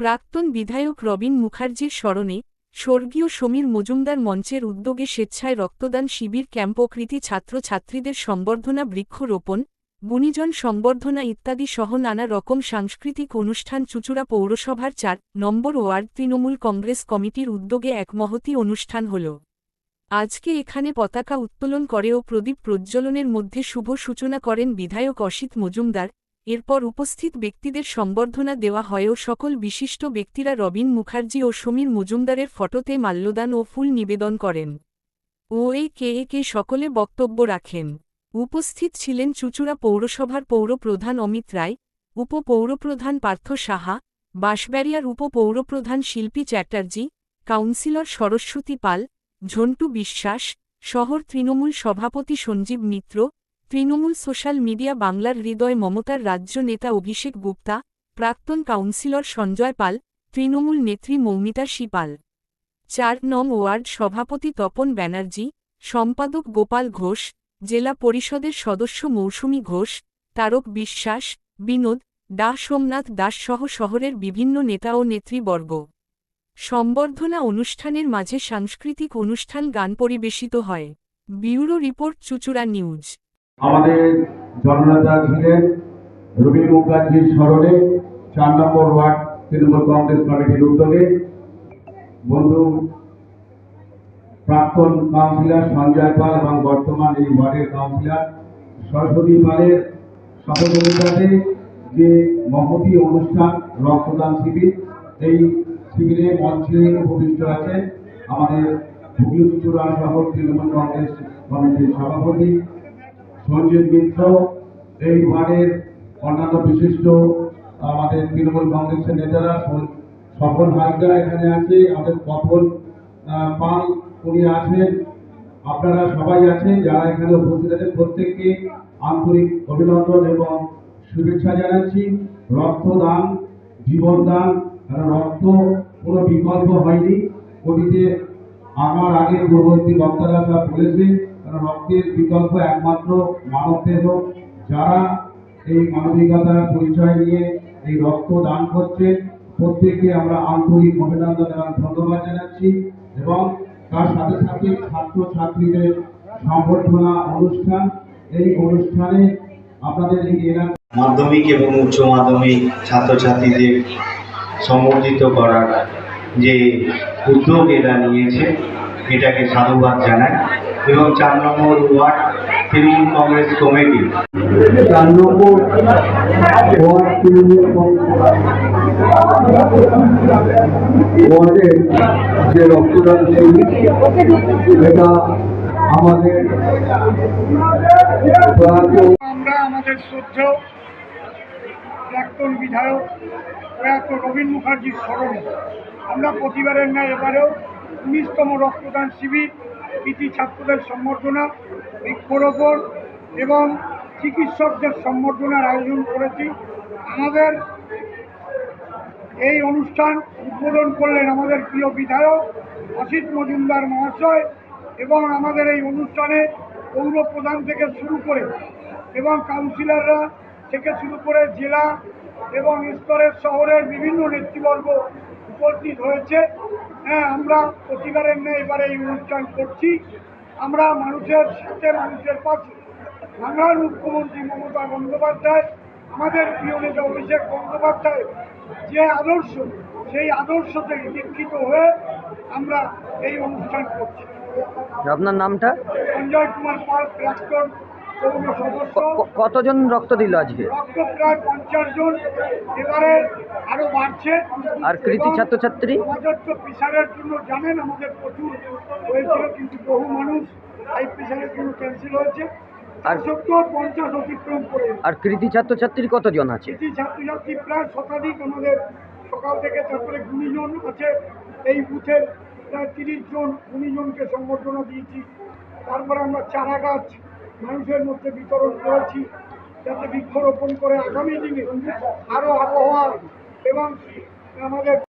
প্রাক্তন বিধায়ক রবিন মুখার্জির স্মরণে স্বর্গীয় সমীর মজুমদার মঞ্চের উদ্যোগে স্বেচ্ছায় রক্তদান শিবির ক্যাম্প ও কৃতী ছাত্রছাত্রীদের সম্বর্ধনা বৃক্ষরোপণ গুণীজন সম্বর্ধনা ইত্যাদি সহ নানা রকম সাংস্কৃতিক অনুষ্ঠান চুঁচুড়া পৌরসভার ৪ নম্বর ওয়ার্ড তৃণমূল কংগ্রেস কমিটির উদ্যোগে এক মহতী অনুষ্ঠান হল। আজকে এখানে পতাকা উত্তোলন করে ও প্রদীপ প্রজ্বলনের মধ্যে শুভ সূচনা করেন বিধায়ক অসিত মজুমদার। এরপর উপস্থিত ব্যক্তিদের সম্বর্ধনা দেওয়া হয় ও সকল বিশিষ্ট ব্যক্তিরা রবিন মুখার্জি ও সমীর মজুমদারের ফটোতে মাল্যদান ও ফুল নিবেদন করেন। কে সকলে বক্তব্য রাখেন। উপস্থিত ছিলেন চুঁচুড়া পৌরসভার পৌর প্রধান অমিত রায়, উপ পৌরপ্রধান পার্থ সাহা, বাঁশবেড়িয়ার উপ পৌরপ্রধান শিল্পী চ্যাটার্জি, কাউন্সিলর সরস্বতী পাল, ঝন্টু বিশ্বাস, শহর তৃণমূল সভাপতি সঞ্জীব মিত্র, তৃণমূল সোশ্যাল মিডিয়া বাংলার হৃদয় মমতার রাজ্য নেতা অভিষেক গুপ্তা, প্রাক্তন কাউন্সিলর সঞ্জয় পাল, তৃণমূল নেত্রী মৌমিতা সিপাল, ৪ নং ওয়ার্ড সভাপতি তপন ব্যানার্জি, সম্পাদক গোপাল ঘোষ, জেলা পরিষদের সদস্য মৌসুমী ঘোষ, তারক বিশ্বাস, বিনোদ দাস, সোমনাথ দাস সহ শহরের বিভিন্ন নেতা ও নেতৃবর্গ। সম্বর্ধনা অনুষ্ঠানের মাঝে সাংস্কৃতিক অনুষ্ঠান গান পরিবেশিত হয়। Bureau report, Chuchura news. আমাদের জননেতা ছিলেন রবিন মুখার্জির স্মরণে ৪ নম্বর ওয়ার্ড তৃণমূল কংগ্রেস কমিটির উদ্যোগে বন্ধু প্রাক্তন কাউন্সিলর সঞ্জয় পাল এবং বর্তমান এই ওয়ার্ডের কাউন্সিলর সরস্বতী পালের সহযোগিতাতে যে মহতী অনুষ্ঠান রক্তদান শিবির, এই শিবিরে মঞ্চে উপবিষ্ট আছেন আমাদের হুগলি চুঁচুড়া শহর তৃণমূল কংগ্রেস কমিটির সভাপতি সঞ্জীব মিত্র, এই ওয়ার্ডের অন্যান্য বিশিষ্ট আমাদের তৃণমূল কংগ্রেসের নেতারা, স্বপন হাজরা এখানে আছে, আমাদের কপল পাল উনি আছেন, আপনারা সবাই আছেন যারা এখানে উপস্থিত আছেন, প্রত্যেককে আন্তরিক অভিনন্দন এবং শুভেচ্ছা জানাচ্ছি। রক্তদান জীবনদান, রক্ত কোনো বিকল্প হয়নি। অতীতে আমার আগে পূর্ববর্তী বক্তারা সব বলেছে, রক্তের বিকল্প একমাত্র মানবদেহ। যারা এই মানবিকতার পরিচয় নিয়ে এই রক্ত দান করছে প্রত্যেককে আমরা আন্তরিক অভিনন্দন এবং ধন্যবাদ জানাচ্ছি। এবং তার সাথে সাথে ছাত্রছাত্রীদের সম্বর্ধনা অনুষ্ঠান, এই অনুষ্ঠানে আপনাদের এই এলাকা মাধ্যমিক এবং উচ্চ মাধ্যমিক ছাত্রছাত্রীদের সম্বর্ধিত করার যে উদ্যোগ এরা নিয়েছে এটাকে সাধুবাদ জানাই। এবং ৪ নম্বর ওয়ার্ড তৃণমূল কংগ্রেস কমিটি ৪ নম্বর ওয়ার্ড তৃণমূল ওয়ার্ডের যে রক্তদান শিবির, এটা আমাদের আমরা আমাদের শ্রদ্ধেয় প্রাক্তন বিধায়ক প্রয়াত রবিন মুখার্জির স্মরণে আমরা প্রতিবারের ন্যায় এবারেও ১৯তম রক্তদান শিবির, কৃতী ছাত্রদের সম্বর্ধনা, বৃক্ষরোপণ এবং চিকিৎসকদের সম্বর্ধনার আয়োজন করেছি। আমাদের এই অনুষ্ঠান উদ্বোধন করলেন আমাদের প্রিয় বিধায়ক অসিত মজুমদার মহাশয় এবং আমাদের এই অনুষ্ঠানে পৌর প্রধান থেকে শুরু করে এবং কাউন্সিলররা থেকে শুরু করে জেলা এবং স্তরের শহরের বিভিন্ন নেতৃবর্গ উপস্থিত হয়েছে। হ্যাঁ, আমরা প্রতিবারের ন্যায় এবারে এই অনুষ্ঠান করছি। আমরা মানুষের সাথে, মানুষের পাশে। বাংলার মুখ্যমন্ত্রী মমতা বন্দ্যোপাধ্যায়, আমাদের প্রিয় নেতা অভিষেক বন্দ্যোপাধ্যায় যে আদর্শ, সেই আদর্শ থেকে দীক্ষিত হয়ে আমরা এই অনুষ্ঠান করছি। আপনার নামটা? সঞ্জয় কুমার পাল, প্রাক্তন পৌর সদস্য। কতজন রক্ত দিল আজকে? রক্ত প্রায় ৫০ জন, এবারে আরো বাড়ছে। আর কৃতী ছাত্রছাত্রী? আমাদের তো প্রেশারের জন্য জানেন আমাদের প্রচুর হয়েছিল, কিন্তু বহু মানুষ এই প্রেশারের জন্য ক্যান্সেল হয়েছে। আর সত্তর ৫০ অতিক্রম করে। আর কৃতী ছাত্রছাত্রী কতজন আছে? কৃতী ছাত্রছাত্রী প্রায় শতাধিক আমাদের সকাল থেকে, তারপরে গুণীজন আছে এই বুথের প্রায় ৩০ জন গুণীজনকে সম্বর্ধনা দিয়েছি। তারপরে আমরা চারা গাছ মানুষের মধ্যে বিতরণ করেছি যাতে বৃক্ষরোপণ করে আগামী দিনে আরো আবহাওয়া এবং আমাদের